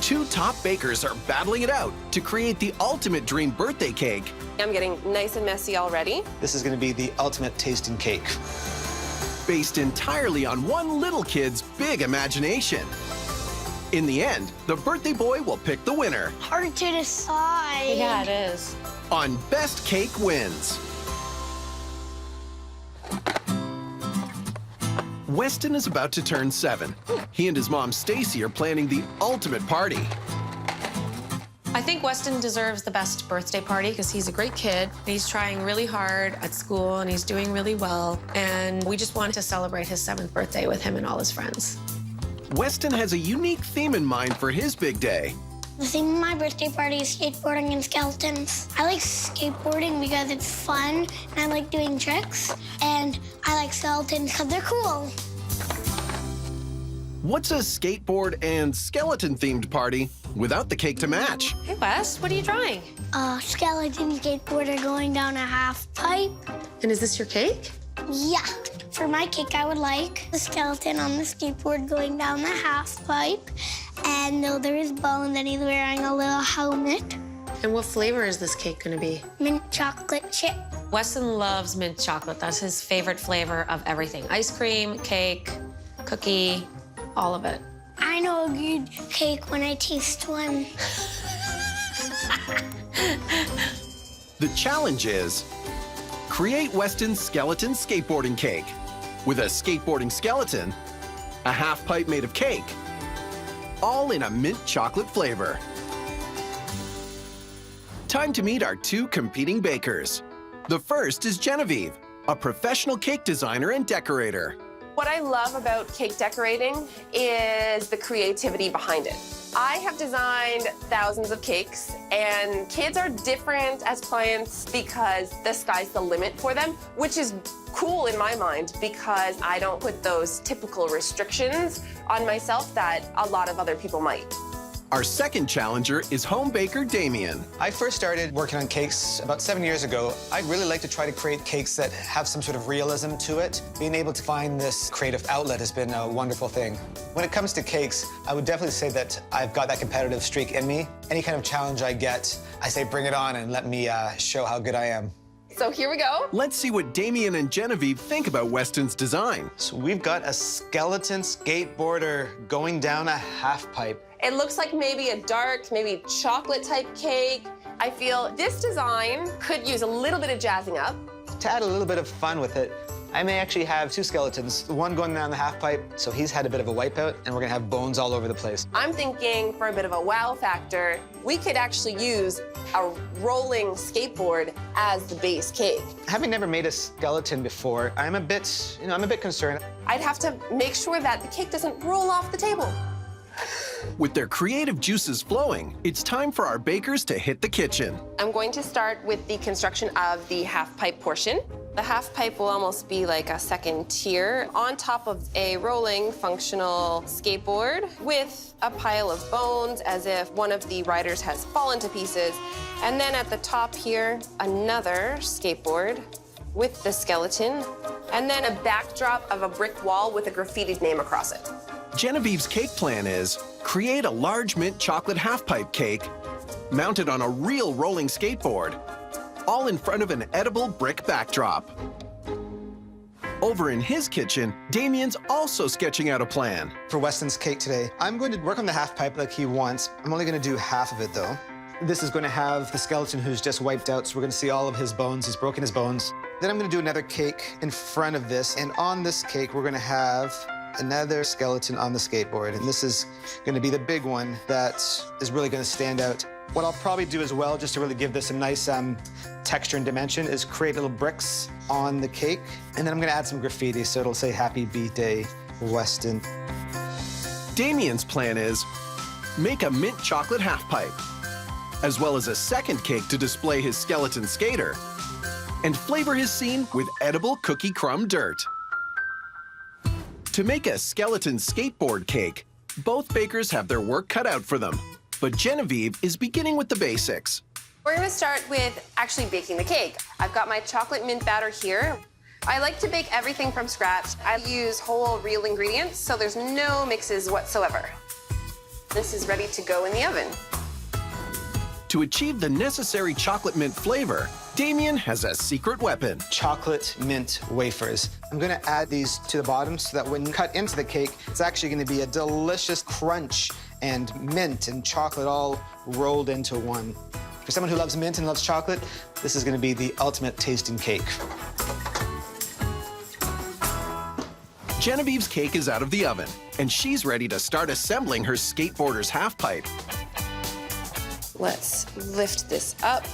two top bakers are battling it out to create the ultimate dream birthday cake. I'm getting nice and messy already. This is going to be the ultimate tasting cake. Based entirely on one little kid's big imagination. In the end, the birthday boy will pick the winner. Hard to decide. Yeah, it is. On Best Cake Wins. Weston is about to turn 7. He and his mom, Stacy, are planning the ultimate party. I think Weston deserves the best birthday party because he's a great kid. He's trying really hard at school and he's doing really well. And we just wanted to celebrate his 7th birthday with him and all his friends. Weston has a unique theme in mind for his big day. The theme of my birthday party is skateboarding and skeletons. I like skateboarding because it's fun, and I like doing tricks, and I like skeletons because they're cool. What's a skateboard and skeleton-themed party without the cake to match? Hey, Wes, what are you drawing? A skeleton skateboarder going down a half pipe. And is this your cake? Yeah. For my cake, I would like the skeleton on the skateboard going down the half pipe. And though there is bones, and he's wearing a little helmet. And what flavor is this cake gonna be? Mint chocolate chip. Weston loves mint chocolate. That's his favorite flavor of everything. Ice cream, cake, cookie, all of it. I know a good cake when I taste one. The challenge is create Weston's skeleton skateboarding cake with a skateboarding skeleton, a half pipe made of cake, all in a mint chocolate flavor. Time to meet our two competing bakers. The first is Genevieve, a professional cake designer and decorator. What I love about cake decorating is the creativity behind it. I have designed thousands of cakes, and kids are different as clients because the sky's the limit for them, which is cool in my mind because I don't put those typical restrictions on myself that a lot of other people might. Our second challenger is home baker Damien. I first started working on cakes about 7 years ago. I'd really like to try to create cakes that have some sort of realism to it. Being able to find this creative outlet has been a wonderful thing. When it comes to cakes, I would definitely say that I've got that competitive streak in me. Any kind of challenge I get, I say bring it on and let me show how good I am. So here we go. Let's see what Damien and Genevieve think about Weston's design. So we've got a skeleton skateboarder going down a half pipe. It looks like maybe a dark, maybe chocolate type cake. I feel this design could use a little bit of jazzing up. To add a little bit of fun with it, I may actually have two skeletons, the one going down the half pipe, so he's had a bit of a wipeout, and we're gonna have bones all over the place. I'm thinking for a bit of a wow factor, we could actually use a rolling skateboard as the base cake. Having never made a skeleton before, I'm a bit concerned. I'd have to make sure that the cake doesn't roll off the table. With their creative juices flowing, it's time for our bakers to hit the kitchen. I'm going to start with the construction of the half pipe portion. The half pipe will almost be like a second tier on top of a rolling functional skateboard with a pile of bones as if one of the riders has fallen to pieces. And then at the top here, another skateboard with the skeleton, and then a backdrop of a brick wall with a graffitied name across it. Genevieve's cake plan is create a large mint chocolate half-pipe cake mounted on a real rolling skateboard, all in front of an edible brick backdrop. Over in his kitchen, Damien's also sketching out a plan. For Weston's cake today, I'm going to work on the half pipe like he wants. I'm only going to do half of it, though. This is going to have the skeleton who's just wiped out, so we're going to see all of his bones. He's broken his bones. Then I'm going to do another cake in front of this, and on this cake, we're going to have another skeleton on the skateboard, and this is going to be the big one that is really going to stand out. What I'll probably do as well, just to really give this a nice texture and dimension, is create little bricks on the cake, and then I'm going to add some graffiti so it'll say Happy B-Day, Weston. Damien's plan is make a mint chocolate half-pipe, as well as a second cake to display his skeleton skater, and flavor his scene with edible cookie crumb dirt. To make a skeleton skateboard cake, both bakers have their work cut out for them, but Genevieve is beginning with the basics. We're gonna start with actually baking the cake. I've got my chocolate mint batter here. I like to bake everything from scratch. I use whole real ingredients, so there's no mixes whatsoever. This is ready to go in the oven. To achieve the necessary chocolate mint flavor, Damien has a secret weapon. Chocolate mint wafers. I'm gonna add these to the bottom so that when you cut into the cake, it's actually gonna be a delicious crunch and mint and chocolate all rolled into one. For someone who loves mint and loves chocolate, this is gonna be the ultimate tasting cake. Genevieve's cake is out of the oven, and she's ready to start assembling her skateboarder's half pipe. Let's lift this up.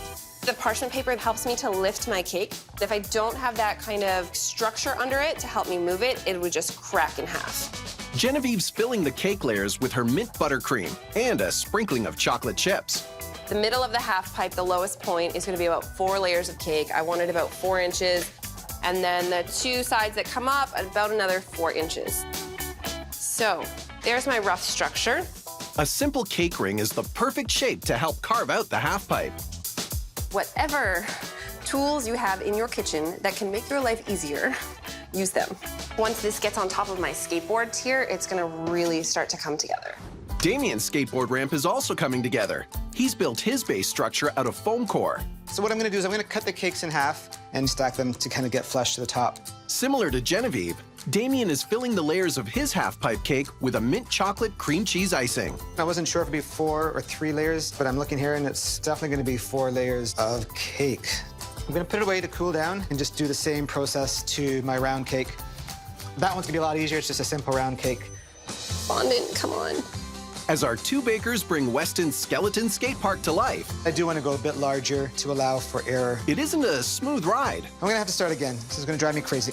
The parchment paper helps me to lift my cake. If I don't have that kind of structure under it to help me move it, it would just crack in half. Genevieve's filling the cake layers with her mint buttercream and a sprinkling of chocolate chips. The middle of the half pipe, the lowest point, is gonna be about 4 layers of cake. I want it about 4 inches. And then the 2 sides that come up, about another 4 inches. So there's my rough structure. A simple cake ring is the perfect shape to help carve out the half pipe. Whatever tools you have in your kitchen that can make your life easier, use them. Once this gets on top of my skateboard tier, it's gonna really start to come together. Damien's skateboard ramp is also coming together. He's built his base structure out of foam core. So what I'm gonna do is I'm gonna cut the cakes in half and stack them to kind of get flush to the top. Similar to Genevieve, Damien is filling the layers of his half-pipe cake with a mint chocolate cream cheese icing. I wasn't sure if it'd be 4 or 3 layers, but I'm looking here and it's definitely gonna be 4 layers of cake. I'm gonna put it away to cool down and just do the same process to my round cake. That one's gonna be a lot easier, it's just a simple round cake. Fondant, come on. As our 2 bakers bring Weston's skeleton skate park to life, I do want to go a bit larger to allow for error. it isn't a smooth ride. I'm gonna have to start again. This is gonna drive me crazy.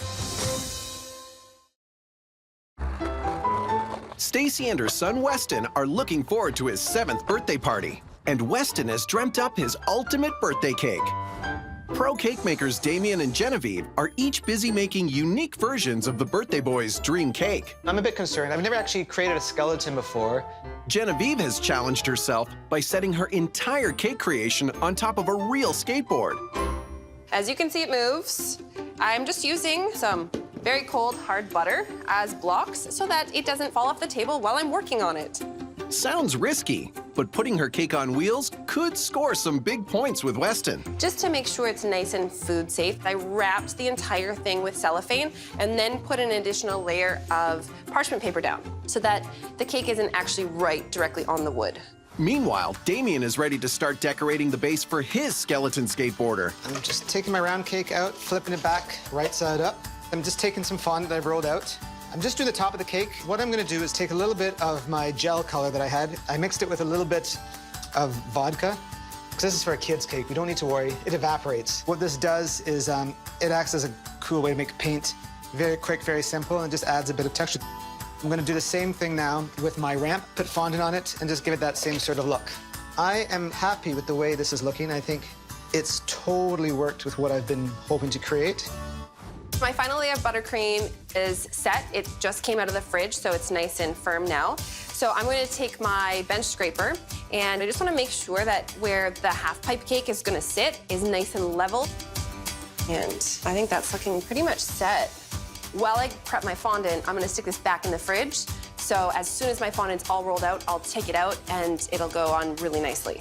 Stacy and her son Weston are looking forward to his 7th birthday party, and Weston has dreamt up his ultimate birthday cake. Pro cake makers Damien and Genevieve are each busy making unique versions of the birthday boy's dream cake. I'm a bit concerned. I've never actually created a skeleton before. Genevieve has challenged herself by setting her entire cake creation on top of a real skateboard. As you can see, it moves. I'm just using some very cold, hard butter as blocks so that it doesn't fall off the table while I'm working on it. Sounds risky, but putting her cake on wheels could score some big points with Weston. Just to make sure it's nice and food safe, I wrapped the entire thing with cellophane and then put an additional layer of parchment paper down so that the cake isn't actually right directly on the wood. Meanwhile, Damien is ready to start decorating the base for his skeleton skateboarder. I'm just taking my round cake out, flipping it back, right side up. I'm just taking some fondant that I've rolled out. I'm just doing the top of the cake. What I'm gonna do is take a little bit of my gel color that I had. I mixed it with a little bit of vodka. Because this is for a kid's cake, we don't need to worry, it evaporates. What this does is it acts as a cool way to make paint. Very quick, very simple, and just adds a bit of texture. I'm gonna do the same thing now with my ramp, put fondant on it, and just give it that same sort of look. I am happy with the way this is looking. I think it's totally worked with what I've been hoping to create. My final layer of buttercream is set. It just came out of the fridge, so it's nice and firm now. So I'm going to take my bench scraper, and I just want to make sure that where the half-pipe cake is going to sit is nice and level. And I think that's looking pretty much set. While I prep my fondant, I'm going to stick this back in the fridge. So as soon as my fondant's all rolled out, I'll take it out, and it'll go on really nicely.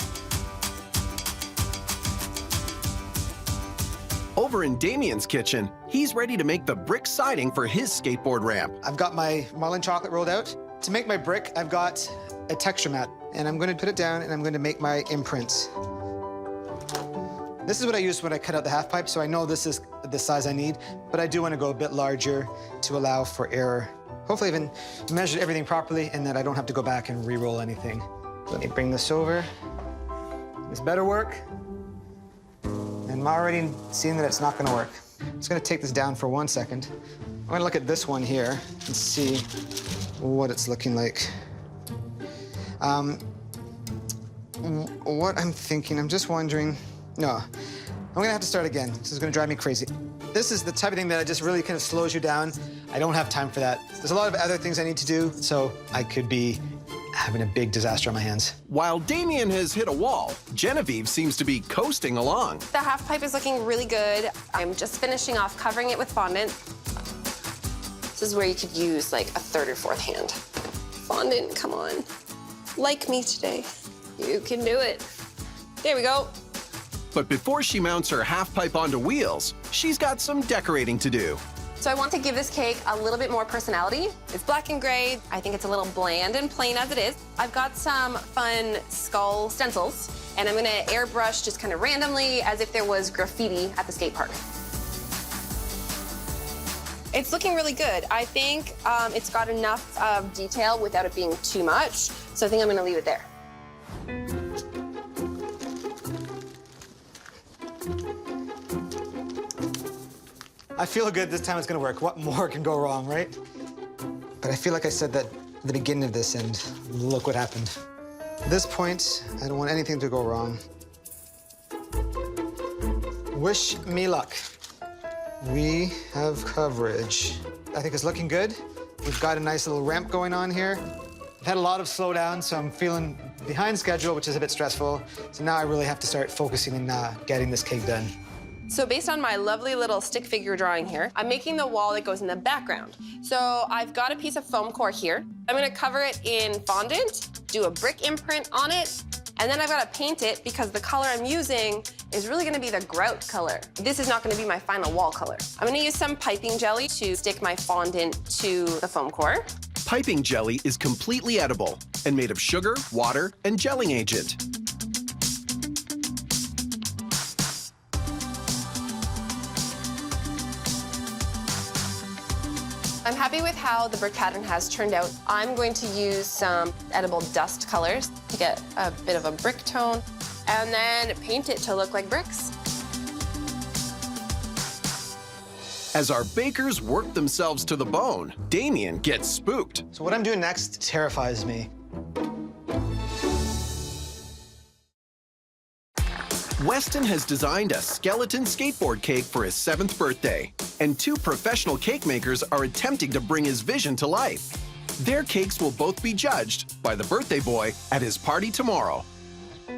Over in Damien's kitchen, he's ready to make the brick siding for his skateboard ramp. I've got my Marlin chocolate rolled out. To make my brick, I've got a texture mat, and I'm going to put it down, and I'm going to make my imprints. This is what I used when I cut out the half pipe, so I know this is the size I need, but I do want to go a bit larger to allow for error. Hopefully I've even measured everything properly and that I don't have to go back and re-roll anything. Let me bring this over. This better work. And I'm already seeing that it's not going to work. I'm just going to take this down for 1 second. I'm going to look at this one here and see what it's looking like. What I'm thinking, I'm just wondering, no, I'm going to have to start again. This is going to drive me crazy. This is the type of thing that just really kind of slows you down. I don't have time for that. There's a lot of other things I need to do, so I could be having a big disaster on my hands. While Damien has hit a wall, Genevieve seems to be coasting along. The half pipe is looking really good. I'm just finishing off covering it with fondant. This is where you could use like a 3rd or 4th hand. Fondant, come on. like me today. You can do it. There we go. But before she mounts her half pipe onto wheels, she's got some decorating to do. So I want to give this cake a little bit more personality. It's black and gray. I think it's a little bland and plain as it is. I've got some fun skull stencils, and I'm gonna airbrush just kind of randomly as if there was graffiti at the skate park. It's looking really good. I think it's got enough of detail without it being too much, so I think I'm gonna leave it there. I feel good this time it's gonna work. What more can go wrong, right? But I feel like I said that at the beginning of this, and look what happened. At this point, I don't want anything to go wrong. Wish me luck. We have coverage. I think it's looking good. We've got a nice little ramp going on here. I've had a lot of slowdown, so I'm feeling behind schedule, which is a bit stressful. So now I really have to start focusing on getting this cake done. So based on my lovely little stick figure drawing here, I'm making the wall that goes in the background. So I've got a piece of foam core here. I'm gonna cover it in fondant, do a brick imprint on it, and then I've gotta paint it because the color I'm using is really gonna be the grout color. This is not gonna be my final wall color. I'm gonna use some piping jelly to stick my fondant to the foam core. Piping jelly is completely edible and made of sugar, water, and gelling agent. I'm happy with how the brick pattern has turned out. I'm going to use some edible dust colors to get a bit of a brick tone and then paint it to look like bricks. As our bakers work themselves to the bone, Damien gets spooked. So what I'm doing next terrifies me. Weston has designed a skeleton skateboard cake for his 7th birthday, and 2 professional cake makers are attempting to bring his vision to life. Their cakes will both be judged by the birthday boy at his party tomorrow.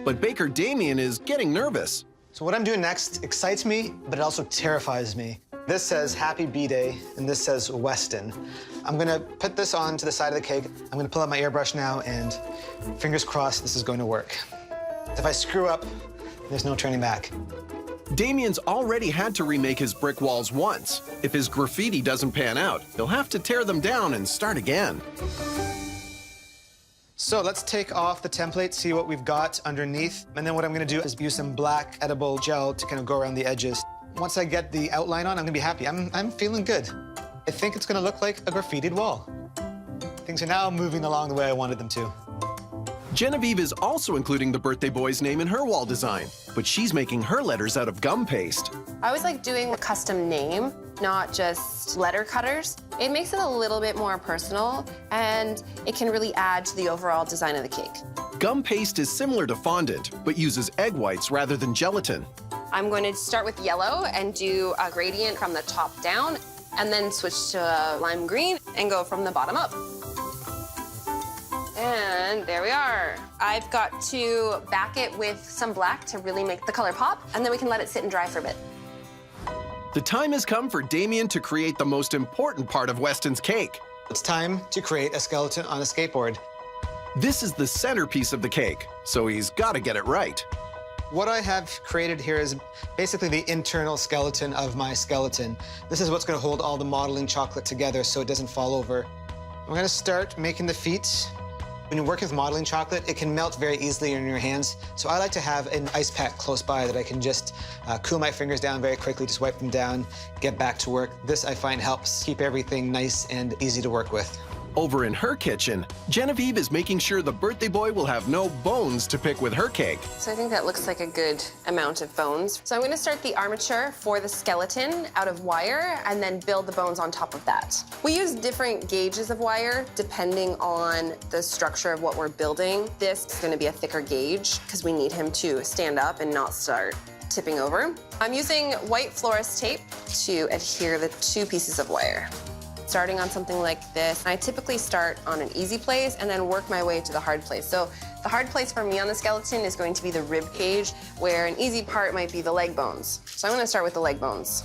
But baker Damien is getting nervous. So what I'm doing next excites me, but it also terrifies me. This says Happy B-Day, and this says Weston. I'm gonna put this on to the side of the cake. I'm gonna pull out my airbrush now, and fingers crossed this is going to work. If I screw up, there's no turning back. Damien's already had to remake his brick walls once. If his graffiti doesn't pan out, he'll have to tear them down and start again. So let's take off the template, see what we've got underneath. And then what I'm gonna do is use some black edible gel to kind of go around the edges. Once I get the outline on, I'm gonna be happy. I'm feeling good. I think it's gonna look like a graffitied wall. Things are now moving along the way I wanted them to. Genevieve is also including the birthday boy's name in her wall design, but she's making her letters out of gum paste. I always like doing a custom name, not just letter cutters. It makes it a little bit more personal, and it can really add to the overall design of the cake. Gum paste is similar to fondant, but uses egg whites rather than gelatin. I'm going to start with yellow and do a gradient from the top down, and then switch to lime green and go from the bottom up. And there we are. I've got to back it with some black to really make the color pop, and then we can let it sit and dry for a bit. The time has come for Damien to create the most important part of Weston's cake. It's time to create a skeleton on a skateboard. This is the centerpiece of the cake, so he's got to get it right. What I have created here is basically the internal skeleton of my skeleton. This is what's gonna hold all the modeling chocolate together so it doesn't fall over. I'm gonna start making the feet. When you're working with modeling chocolate, it can melt very easily in your hands. So I like to have an ice pack close by that I can just cool my fingers down very quickly, just wipe them down, get back to work. This, I find, helps keep everything nice and easy to work with. Over in her kitchen, Genevieve is making sure the birthday boy will have no bones to pick with her cake. So I think that looks like a good amount of bones. So I'm gonna start the armature for the skeleton out of wire and then build the bones on top of that. We use different gauges of wire depending on the structure of what we're building. This is gonna be a thicker gauge because we need him to stand up and not start tipping over. I'm using white florist tape to adhere the 2 pieces of wire. Starting on something like this, I typically start on an easy place and then work my way to the hard place. So the hard place for me on the skeleton is going to be the rib cage, where an easy part might be the leg bones. So I'm gonna start with the leg bones.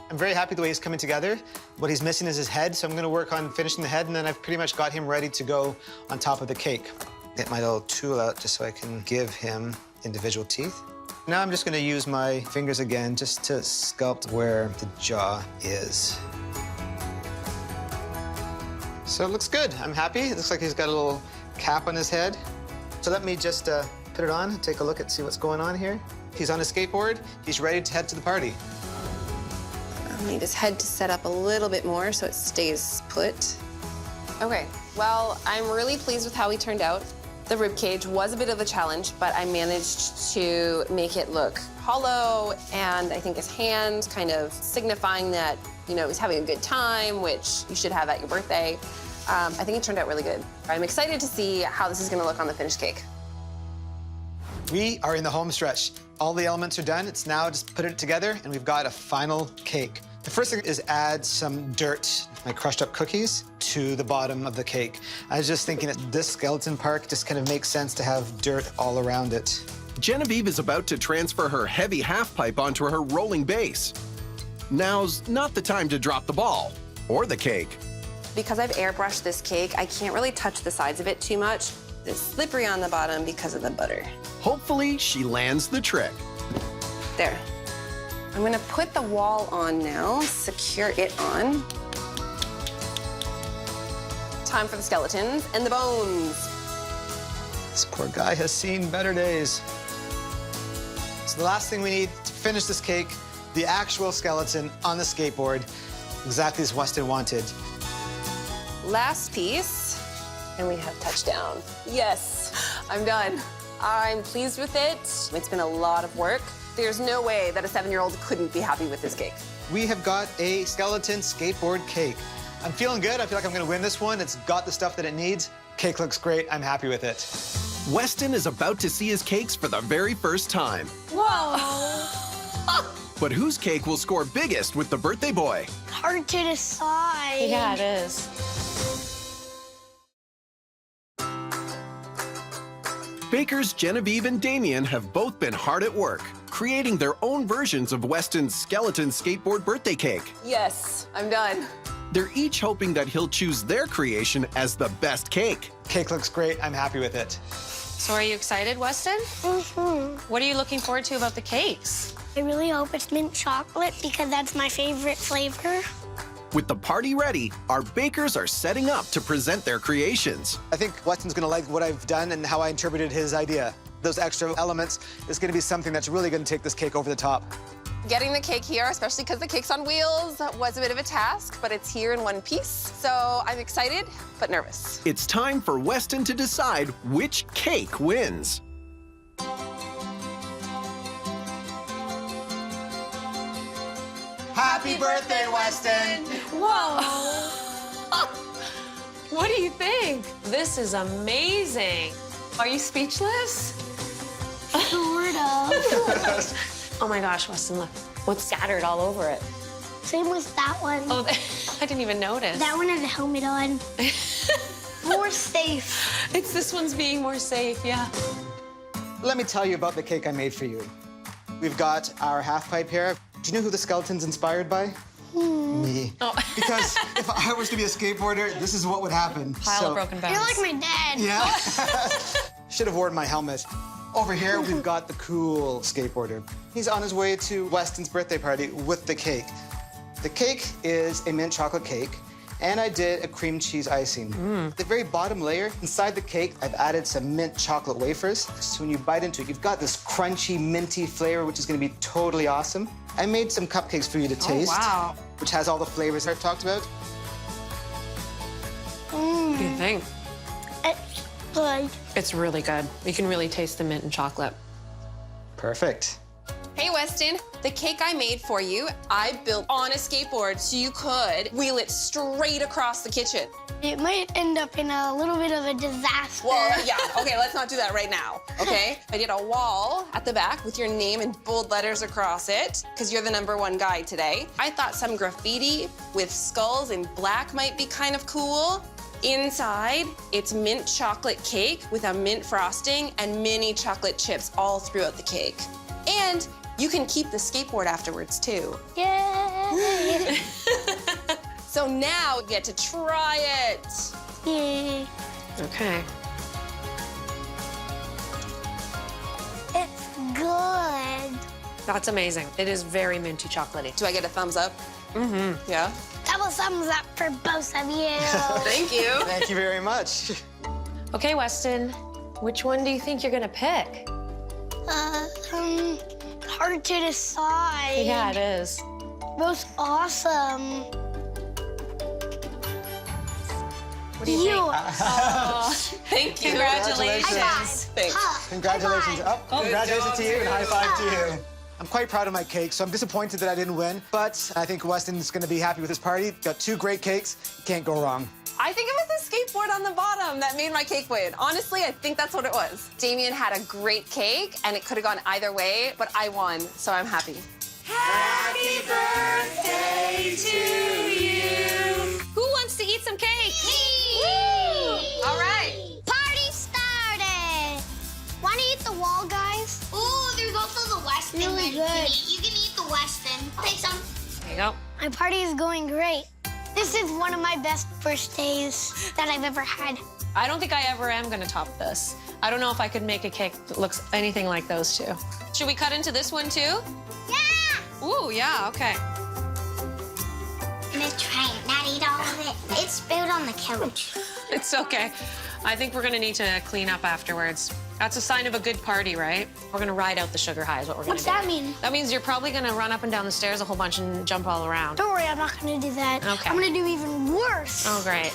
I'm very happy the way he's coming together. What he's missing is his head, so I'm gonna work on finishing the head, and then I've pretty much got him ready to go on top of the cake. Get my little tool out just so I can give him individual teeth. Now I'm just gonna use my fingers again just to sculpt where the jaw is. So it looks good. I'm happy. It looks like he's got a little cap on his head. So let me just put it on, take a look and see what's going on here. He's on a skateboard. He's ready to head to the party. I'll need his head to set up a little bit more so it stays put. Okay, well, I'm really pleased with how he turned out. The rib cage was a bit of a challenge, but I managed to make it look hollow, and I think his hand kind of signifying that, you know, he's having a good time, which you should have at your birthday. I think it turned out really good. I'm excited to see how this is gonna look on the finished cake. We are in the home stretch. All the elements are done. It's now just put it together, and we've got a final cake. The first thing is add some dirt, my crushed up cookies, to the bottom of the cake. I was just thinking that this skeleton part just kind of makes sense to have dirt all around it. Genevieve is about to transfer her heavy half pipe onto her rolling base. Now's not the time to drop the ball or the cake. Because I've airbrushed this cake, I can't really touch the sides of it too much. It's slippery on the bottom because of the butter. Hopefully, she lands the trick. There. I'm gonna put the wall on now, secure it on. Time for the skeletons and the bones. This poor guy has seen better days. So the last thing we need to finish this cake, the actual skeleton on the skateboard, exactly as Weston wanted. Last piece, and we have touchdown. Yes, I'm done. I'm pleased with it. It's been a lot of work. There's no way that a 7-year-old couldn't be happy with this cake. We have got a skeleton skateboard cake. I'm feeling good. I feel like I'm gonna win this one. It's got the stuff that it needs. Cake looks great. I'm happy with it. Weston is about to see his cakes for the very first time. Whoa! But whose cake will score biggest with the birthday boy? Hard to decide. Yeah, it is. Bakers Genevieve and Damien have both been hard at work, creating their own versions of Weston's skeleton skateboard birthday cake. Yes, I'm done. They're each hoping that he'll choose their creation as the best cake. Cake looks great. I'm happy with it. So are you excited, Weston? What are you looking forward to about the cakes? I really hope it's mint chocolate because that's my favorite flavor. With the party ready, our bakers are setting up to present their creations. I think Weston's gonna like what I've done and how I interpreted his idea. Those extra elements is gonna be something that's really gonna take this cake over the top. Getting the cake here, especially because the cake's on wheels, was a bit of a task, but it's here in one piece. So I'm excited, but nervous. It's time for Weston to decide which cake wins. Happy birthday, Weston! Whoa! What do you think? This is amazing. Are you speechless? Sort of. Oh my gosh, Weston, look. What's scattered all over it? Same with that one. Oh, I didn't even notice. That one has a helmet on. More safe. It's this one's being more safe, yeah. Let me tell you about the cake I made for you. We've got our half pipe here. Do you know who the skeleton's inspired by? Me. Oh. Because if I was to be a skateboarder, this is what would happen. Pile of broken bones. You're like my dad. Yeah. Should have worn my helmet. Over here, we've got the cool skateboarder. He's on his way to Weston's birthday party with the cake. The cake is a mint chocolate cake, and I did a cream cheese icing. The very bottom layer, inside the cake, I've added some mint chocolate wafers. So when you bite into it, you've got this crunchy, minty flavor, which is gonna be totally awesome. I made some cupcakes for you to taste. wow. Which has all the flavors I've talked about. What do you think? It's good. It's really good. You can really taste the mint and chocolate. Perfect. Hey, Weston, the cake I made for you, I built on a skateboard so you could wheel it straight across the kitchen. It might end up in a little bit of a disaster. Well, yeah, okay, let's not do that right now, okay? I did a wall at the back with your name in bold letters across it, because you're the #1 guy today. I thought some graffiti with skulls in black might be kind of cool. Inside, it's mint chocolate cake with a mint frosting and mini chocolate chips all throughout the cake. And you can keep the skateboard afterwards, too. Yay! So now you get to try it. Yay. Okay. It's good. That's amazing. It is very minty chocolatey. Do I get a thumbs up? Mm-hmm. Yeah. Double thumbs up for both of you. Thank you. Thank you very much. Okay, Weston, which one do you think you're gonna pick? Hard to decide. Yeah, it is. Both awesome. What do you think? Thank you. Congratulations. High five. Thanks. Congratulations. High Oh, congratulations to you and high five to you. I'm quite proud of my cake, so I'm disappointed that I didn't win, but I think Weston's gonna be happy with this party. Got 2 great cakes, can't go wrong. I think it was the skateboard on the bottom that made my cake win. Honestly, I think that's what it was. Damien had a great cake, and it could have gone either way, but I won, so I'm happy. Happy birthday to you. Who wants to eat some cake? Woo! All right. Party started. Want to eat the wall, guys? Ooh, there's also the Weston Really that good. you can eat the Weston. Take some. There you go. My party is going great. This is one of my best first days that I've ever had. I don't think I ever am gonna top this. I don't know if I could make a cake that looks anything like those two. Should we cut into this one too? Yeah! Ooh, yeah, okay. I'm gonna try it, not eat all of it. It spilled on the couch. It's okay. I think we're gonna need to clean up afterwards. That's a sign of a good party, right? We're gonna ride out the sugar high is what we're gonna What's do. that mean? That means you're probably gonna run up and down the stairs a whole bunch and jump all around. Don't worry, I'm not going to do that. Okay. I'm going to do even worse. Oh, great.